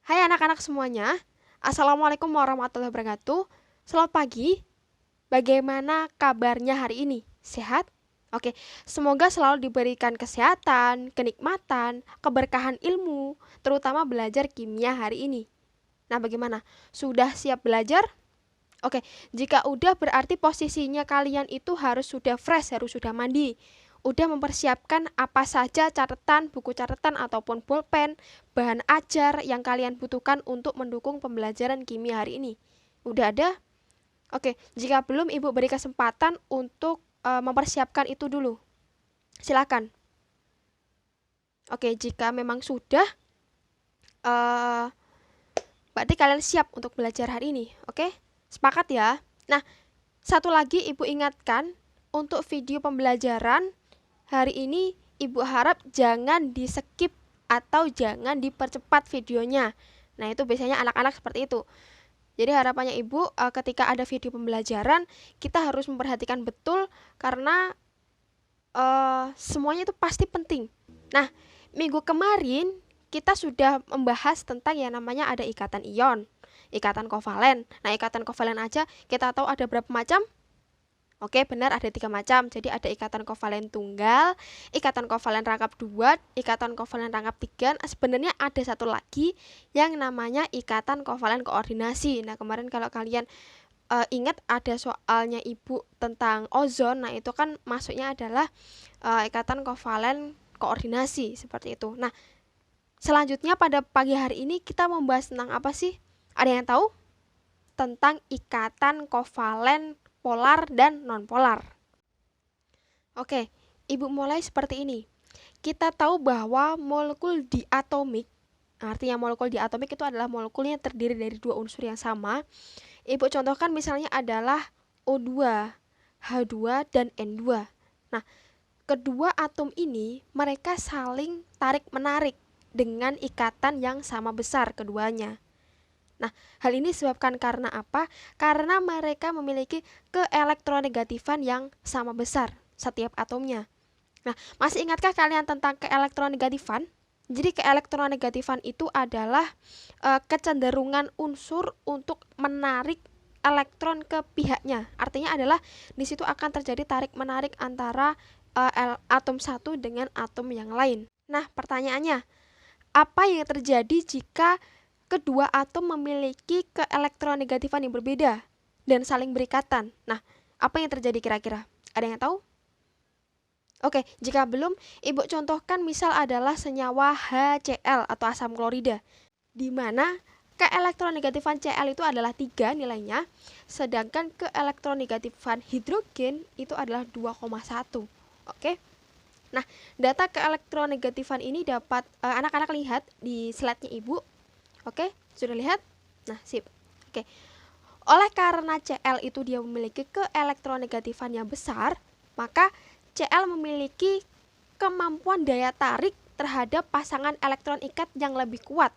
Hai anak-anak semuanya, Assalamualaikum warahmatullahi wabarakatuh. Selamat pagi, bagaimana kabarnya hari ini? Sehat? Oke, semoga selalu diberikan kesehatan, kenikmatan, keberkahan ilmu, terutama belajar kimia hari ini. Nah, bagaimana? Sudah siap belajar? Oke, jika udah berarti posisinya kalian itu harus sudah fresh, harus sudah mandi. Udah mempersiapkan apa saja catatan, buku catatan ataupun pulpen, bahan ajar yang kalian butuhkan untuk mendukung pembelajaran kimia hari ini. Udah ada? Oke, jika belum Ibu beri kesempatan untuk mempersiapkan itu dulu. Silakan. Oke, jika memang sudah, uh, berarti kalian siap untuk belajar hari ini. Oke, sepakat ya? Nah, satu lagi Ibu ingatkan, untuk video pembelajaran hari ini Ibu harap jangan di skip atau jangan dipercepat videonya. Nah, itu biasanya anak-anak seperti itu. Jadi harapannya Ibu ketika ada video pembelajaran kita harus memperhatikan betul karena semuanya itu pasti penting. Nah, minggu kemarin kita sudah membahas tentang yang namanya ada ikatan ion, ikatan kovalen. Nah, ikatan kovalen aja kita tahu ada berapa macam? Oke, benar ada 3 macam. Jadi ada ikatan kovalen tunggal, ikatan kovalen rangkap 2, ikatan kovalen rangkap 3. Sebenarnya ada satu lagi yang namanya ikatan kovalen koordinasi. Nah, kemarin kalau kalian ingat ada soalnya Ibu tentang ozon. Nah, itu kan masuknya adalah ikatan kovalen koordinasi seperti itu. Nah, selanjutnya pada pagi hari ini kita membahas tentang apa sih? Ada yang tahu? Tentang ikatan kovalen polar dan nonpolar. Oke, Ibu mulai seperti ini. Kita tahu bahwa molekul diatomik, artinya molekul diatomik itu adalah molekul yang terdiri dari dua unsur yang sama. Ibu contohkan misalnya adalah O2, H2, dan N2. Nah, kedua atom ini mereka saling tarik-menarik dengan ikatan yang sama besar keduanya. Nah, hal ini disebabkan karena apa? Karena mereka memiliki keelektronegatifan yang sama besar setiap atomnya. Nah, masih ingatkah kalian tentang keelektronegatifan? Jadi keelektronegatifan itu adalah kecenderungan unsur untuk menarik elektron ke pihaknya. Artinya adalah di situ akan terjadi tarik-menarik antara atom satu dengan atom yang lain. Nah, pertanyaannya, apa yang terjadi jika kedua atom memiliki keelektronegatifan yang berbeda dan saling berikatan? Nah, apa yang terjadi kira-kira? Ada yang tahu? Oke, jika belum, Ibu contohkan misal adalah senyawa HCl atau asam klorida, di mana keelektronegatifan Cl itu adalah 3 nilainya, sedangkan keelektronegatifan hidrogen itu adalah 2,1. Oke. Nah, data keelektronegatifan ini dapat anak-anak lihat di slide-nya Ibu. Oke, sudah lihat? Nah, sip. Oke. Oleh karena Cl itu dia memiliki keelektronegatifan yang besar, maka Cl memiliki kemampuan daya tarik terhadap pasangan elektron ikat yang lebih kuat.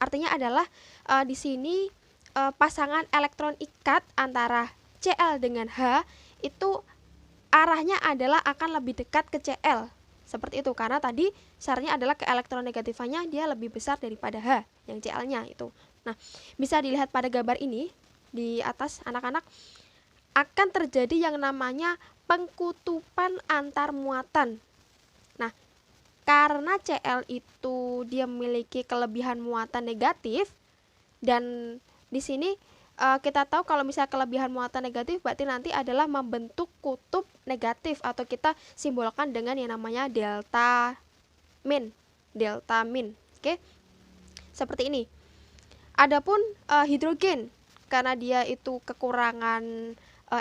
Artinya adalah di sini pasangan elektron ikat antara Cl dengan H itu arahnya adalah akan lebih dekat ke Cl. Seperti itu karena tadi syaratnya adalah keelektronegatifannya dia lebih besar daripada H yang Cl-nya itu. Nah, bisa dilihat pada gambar ini di atas anak-anak akan terjadi yang namanya pengkutupan antar muatan. Nah, karena Cl itu dia memiliki kelebihan muatan negatif dan di sini kita tahu kalau misalnya kelebihan muatan negatif berarti nanti adalah membentuk kutub negatif atau kita simbolkan dengan yang namanya delta min. Delta min. Oke. Seperti ini. Adapun hidrogen karena dia itu kekurangan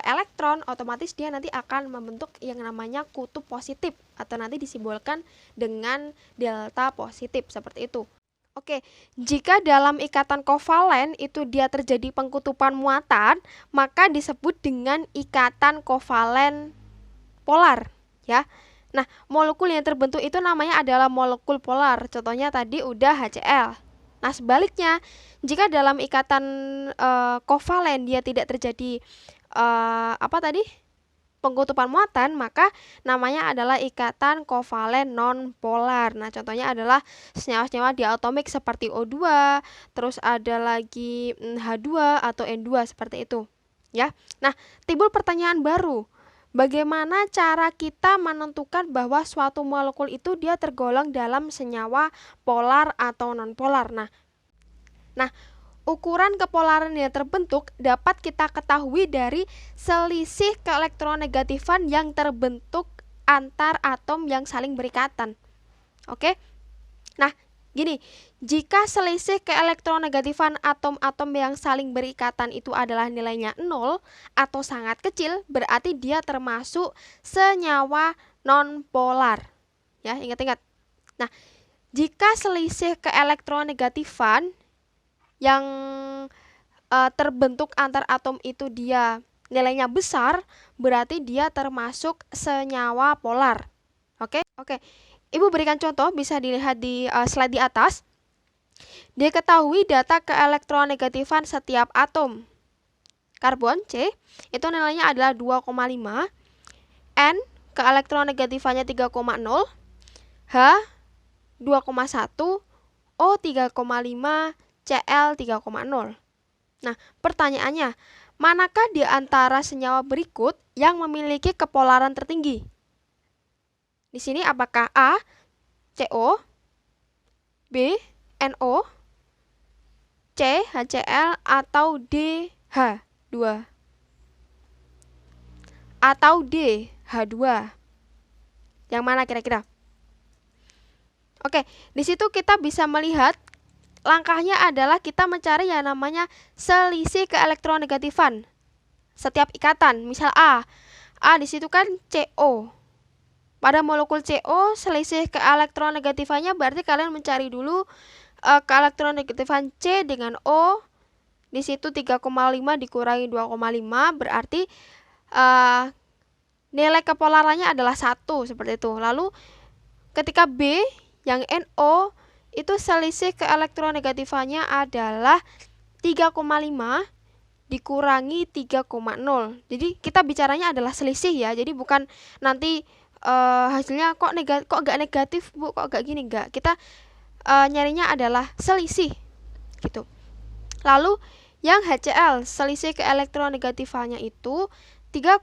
elektron, otomatis dia nanti akan membentuk yang namanya kutub positif atau nanti disimbolkan dengan delta positif seperti itu. Oke, jika dalam ikatan kovalen itu dia terjadi pengkutupan muatan, maka disebut dengan ikatan kovalen polar, ya. Nah, molekul yang terbentuk itu namanya adalah molekul polar. Contohnya tadi udah HCl. Nah, sebaliknya, jika dalam ikatan kovalen dia tidak terjadi apa tadi? pengkutupan muatan, maka namanya adalah ikatan kovalen nonpolar. Nah, contohnya adalah senyawa-senyawa diatomik seperti O2, terus ada lagi H2 atau N2 seperti itu, ya. Nah, timbul pertanyaan baru. Bagaimana cara kita menentukan bahwa suatu molekul itu dia tergolong dalam senyawa polar atau nonpolar? Nah, ukuran kepolaran yang terbentuk dapat kita ketahui dari selisih keelektronegatifan yang terbentuk antar atom yang saling berikatan. Oke? Nah, gini, jika selisih keelektronegatifan atom-atom yang saling berikatan itu adalah nilainya 0 atau sangat kecil, berarti dia termasuk senyawa nonpolar. Ya, ingat-ingat. Nah, jika selisih keelektronegatifan yang terbentuk antar atom itu dia nilainya besar, berarti dia termasuk senyawa polar. Oke? Ibu berikan contoh, bisa dilihat di slide di atas. Diketahui data keelektronegatifan setiap atom. Karbon C itu nilainya adalah 2,5, N keelektronegatifannya 3,0, H 2,1, O 3,5, Cl 3,0. Nah, pertanyaannya, manakah di antara senyawa berikut yang memiliki kepolaran tertinggi? Di sini apakah A, CO, B, NO, C, HCl, atau D, H2? Atau D, H2? Yang mana kira-kira? Oke, di situ kita bisa melihat langkahnya adalah kita mencari yang namanya selisih keelektronegatifan setiap ikatan. Misal A di situ kan CO. Pada molekul CO selisih keelektronegatifannya berarti kalian mencari dulu keelektronegatifan C dengan O. Di situ 3,5 dikurangi 2,5 berarti nilai kepolarannya adalah 1 seperti itu. Lalu ketika B yang NO itu selisih keelektronegatifannya adalah 3,5 dikurangi 3,0. Jadi kita bicaranya adalah selisih ya. Jadi bukan nanti hasilnya kok gak negatif Bu, kok gak gini, enggak. Kita nyarinya adalah selisih gitu. Lalu yang HCl selisih keelektronegatifannya itu 3,0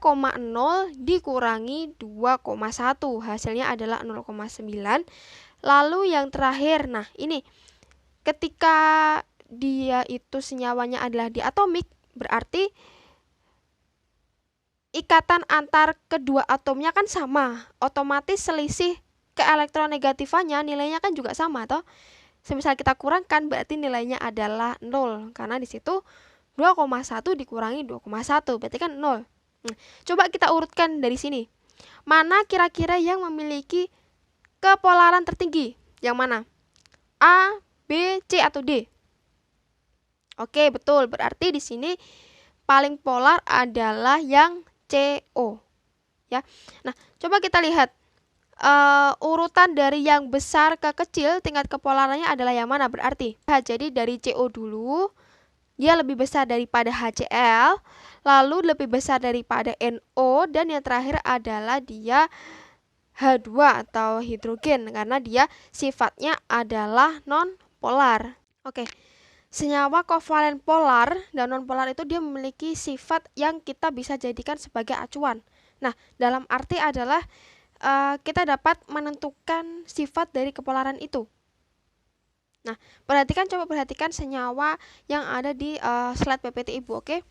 dikurangi 2,1, hasilnya adalah 0,9. Lalu yang terakhir, nah ini ketika dia itu senyawanya adalah diatomik, berarti ikatan antar kedua atomnya kan sama, otomatis selisih keelektronegatifannya nilainya kan juga sama toh. Semisal kita kurangkan berarti nilainya adalah 0 karena di situ 2,1 dikurangi 2,1 berarti kan 0. Coba kita urutkan dari sini. Mana kira-kira yang memiliki kepolaran tertinggi? Yang mana? A, B, C atau D? Oke, betul. Berarti di sini paling polar adalah yang CO. Ya. Nah, coba kita lihat urutan dari yang besar ke kecil tingkat kepolarannya adalah yang mana berarti? Jadi dari CO dulu, dia lebih besar daripada HCl, lalu lebih besar daripada NO, dan yang terakhir adalah dia H2 atau hidrogen karena dia sifatnya adalah non-polar. Oke. Senyawa kovalen polar dan non-polar itu dia memiliki sifat yang kita bisa jadikan sebagai acuan. Nah, dalam arti adalah kita dapat menentukan sifat dari kepolaran itu. Nah, coba perhatikan senyawa yang ada di slide PPT Ibu, oke?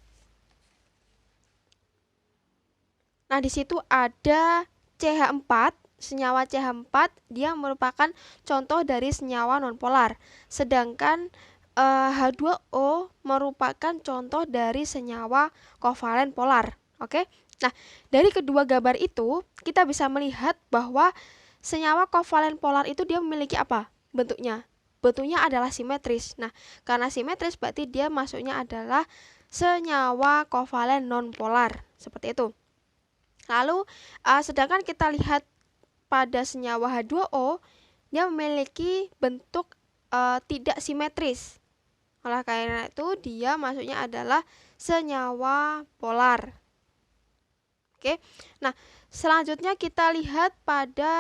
Nah, di situ ada CH4, senyawa CH4 dia merupakan contoh dari senyawa nonpolar. Sedangkan H2O merupakan contoh dari senyawa kovalen polar. Oke? Nah, dari kedua gambar itu kita bisa melihat bahwa senyawa kovalen polar itu dia memiliki apa? Bentuknya. Bentuknya adalah simetris. Nah, karena simetris berarti dia masuknya adalah senyawa kovalen nonpolar. Seperti itu. Lalu sedangkan kita lihat pada senyawa H2O dia memiliki bentuk tidak simetris. Oleh karena itu dia masuknya adalah senyawa polar. Oke. Nah, selanjutnya kita lihat pada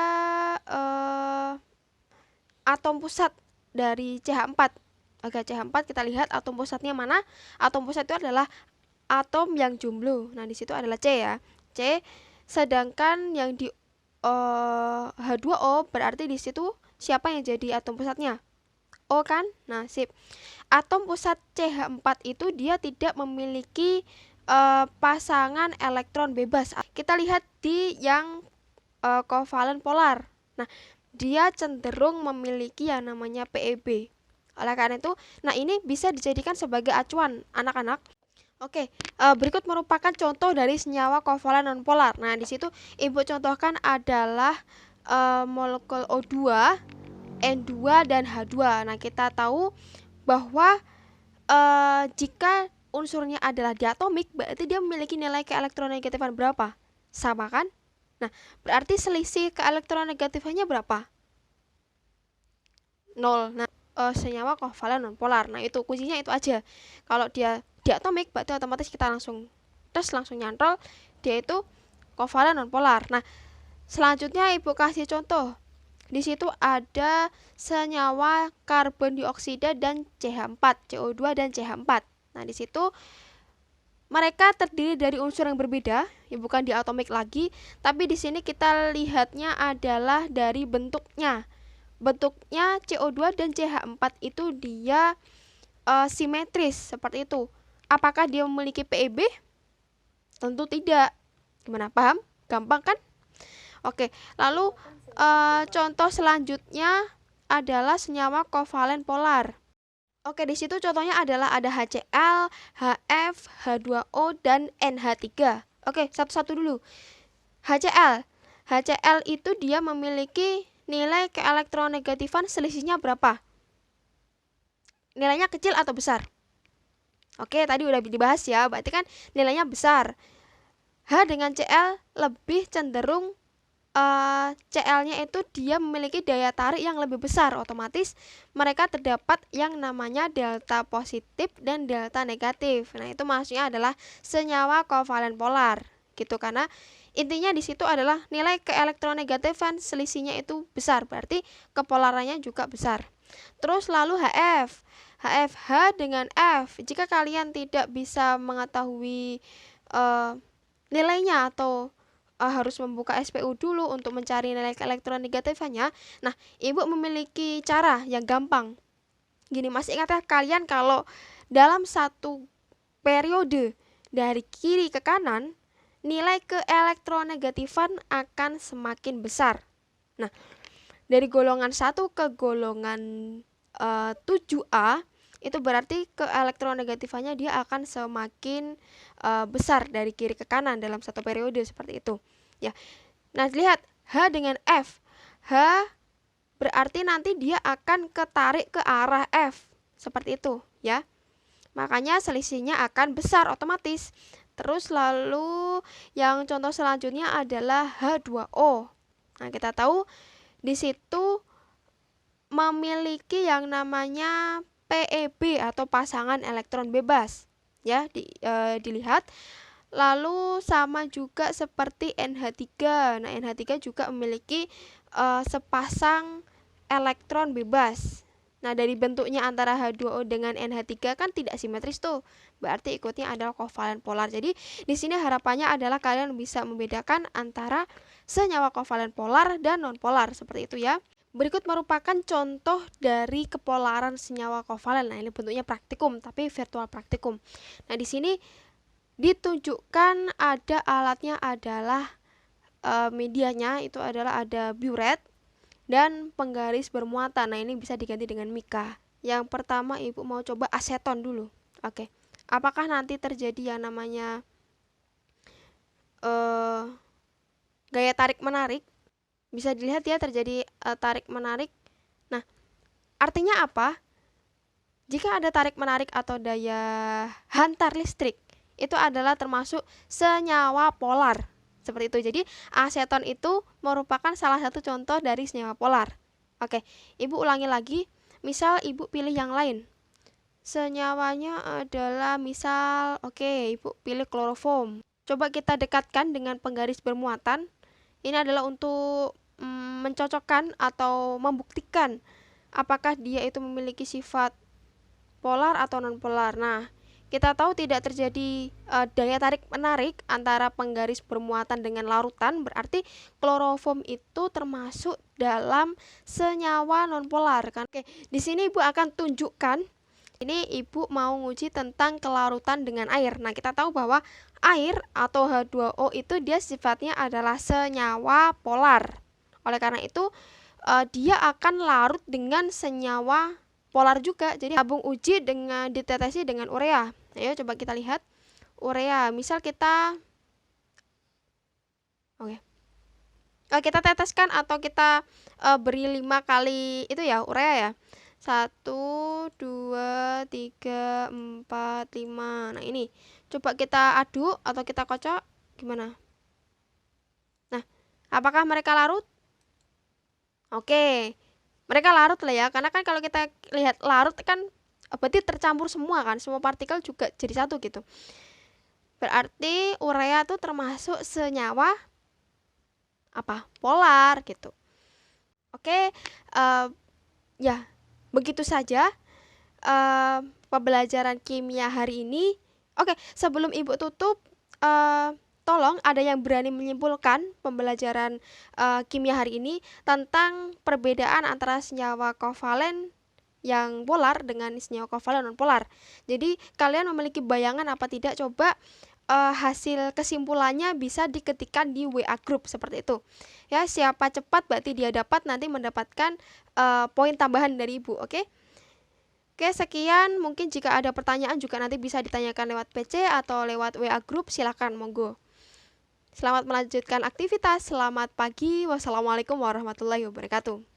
atom pusat dari CH4. Oke, CH4 kita lihat atom pusatnya mana? Atom pusat itu adalah atom yang jomblo. Nah, di situ adalah C ya. C. Sedangkan yang di H2O berarti di situ siapa yang jadi atom pusatnya? O kan? Nah, sip. Atom pusat CH4 itu dia tidak memiliki pasangan elektron bebas. Kita lihat di yang kovalen polar. Nah, dia cenderung memiliki yang namanya PeB. Oleh karena itu, nah ini bisa dijadikan sebagai acuan anak-anak. Oke, berikut merupakan contoh dari senyawa kovalen nonpolar. Nah, di situ Ibu contohkan adalah molekul O2, N2 dan H2. Nah, kita tahu bahwa jika unsurnya adalah diatomik, berarti dia memiliki nilai keelektronegatifan berapa? Sama kan? Nah, berarti selisih keelektronegatifannya berapa? 0. Nah, senyawa kovalen nonpolar. Nah, itu kuncinya itu aja. Kalau dia diatomik, berarti otomatis kita langsung nyantol dia itu kovalen nonpolar. Nah, selanjutnya Ibu kasih contoh. Di situ ada senyawa karbon dioksida dan CH4, CO2 dan CH4. Nah, di situ mereka terdiri dari unsur yang berbeda, ya bukan diatomik lagi, tapi di sini kita lihatnya adalah dari bentuknya. Bentuknya CO2 dan CH4 itu dia simetris seperti itu. Apakah dia memiliki PeB? Tentu tidak. Gimana, paham? Gampang kan? Oke, lalu contoh selanjutnya adalah senyawa kovalen polar. Oke, di situ contohnya adalah ada HCl, HF, H2O dan NH3. Oke, satu-satu dulu. HCl. HCl itu dia memiliki nilai keelektronegatifan selisihnya berapa? Nilainya kecil atau besar? Oke, tadi udah dibahas ya, berarti kan nilainya besar. H dengan Cl lebih cenderung Cl-nya itu dia memiliki daya tarik yang lebih besar, otomatis mereka terdapat yang namanya delta positif dan delta negatif. Nah, itu maksudnya adalah senyawa kovalen polar gitu, karena intinya di situ adalah nilai keelektronegatifan selisihnya itu besar, berarti kepolarannya juga besar. Terus lalu HF. HF H dengan F. Jika kalian tidak bisa mengetahui nilainya atau harus membuka SPU dulu untuk mencari nilai keelektronegatifannya. Nah, Ibu memiliki cara yang gampang. Gini, masih ingatkah kalian kalau dalam satu periode dari kiri ke kanan, nilai keelektronegatifan akan semakin besar. Nah, dari golongan 1 ke golongan 7A, itu berarti keelektronegatifannya dia akan semakin besar dari kiri ke kanan dalam satu periode seperti itu ya. Nah, lihat H dengan F. H berarti nanti dia akan ketarik ke arah F seperti itu ya, makanya selisihnya akan besar otomatis. Terus lalu yang contoh selanjutnya adalah H2O. Nah, kita tahu di situ memiliki yang namanya PeB atau pasangan elektron bebas ya, dilihat. Lalu sama juga seperti NH3. Nah, NH3 juga memiliki sepasang elektron bebas. Nah, dari bentuknya antara H2O dengan NH3 kan tidak simetris tuh. Berarti ikutnya adalah kovalen polar. Jadi, di sini harapannya adalah kalian bisa membedakan antara senyawa kovalen polar dan nonpolar seperti itu ya. Berikut merupakan contoh dari kepolaran senyawa kovalen. Nah, ini bentuknya praktikum, tapi virtual praktikum. Nah, di sini ditunjukkan ada alatnya adalah medianya itu adalah ada burette dan penggaris bermuatan. Nah, ini bisa diganti dengan mika. Yang pertama Ibu mau coba aseton dulu. Oke. Apakah nanti terjadi yang namanya gaya tarik menarik? Bisa dilihat ya terjadi tarik menarik. Nah, artinya apa? Jika ada tarik menarik atau daya hantar listrik, itu adalah termasuk senyawa polar. Seperti itu. Jadi, aseton itu merupakan salah satu contoh dari senyawa polar. Oke, Ibu ulangi lagi. Misal Ibu pilih yang lain. Senyawanya adalah misal, oke, Ibu pilih kloroform. Coba kita dekatkan dengan penggaris bermuatan. Ini adalah untuk mencocokkan atau membuktikan apakah dia itu memiliki sifat polar atau non-polar. Nah, kita tahu tidak terjadi daya tarik menarik antara penggaris bermuatan dengan larutan, berarti kloroform itu termasuk dalam senyawa non-polar kan. Oke, di sini Ibu akan tunjukkan. Ini Ibu mau nguji tentang kelarutan dengan air. Nah, kita tahu bahwa air atau H2O itu dia sifatnya adalah senyawa polar. Oleh karena itu, dia akan larut dengan senyawa polar juga. Jadi tabung uji dengan ditetesi dengan urea. Ayo coba kita lihat. Urea, misal kita kita teteskan atau kita beri 5 kali itu ya urea ya. 1, 2, 3, 4, 5. Nah, ini coba kita aduk atau kita kocok gimana? Nah, apakah mereka larut? Oke. Mereka larut lah ya, karena kan kalau kita lihat larut kan berarti tercampur semua kan, semua partikel juga jadi satu gitu. Berarti urea tuh termasuk senyawa apa? Polar gitu. Oke, ya begitu saja pembelajaran kimia hari ini. Oke, sebelum Ibu tutup, tolong ada yang berani menyimpulkan pembelajaran kimia hari ini tentang perbedaan antara senyawa kovalen yang polar dengan senyawa kovalen non polar. Jadi kalian memiliki bayangan apa tidak? Coba hasil kesimpulannya bisa diketikkan di WA group seperti itu. Ya, siapa cepat berarti dia dapat nanti mendapatkan poin tambahan dari Ibu, oke? Oke, sekian. Mungkin jika ada pertanyaan juga nanti bisa ditanyakan lewat PC atau lewat WA group, silakan monggo. Selamat melanjutkan aktivitas. Selamat pagi. Wassalamualaikum warahmatullahi wabarakatuh.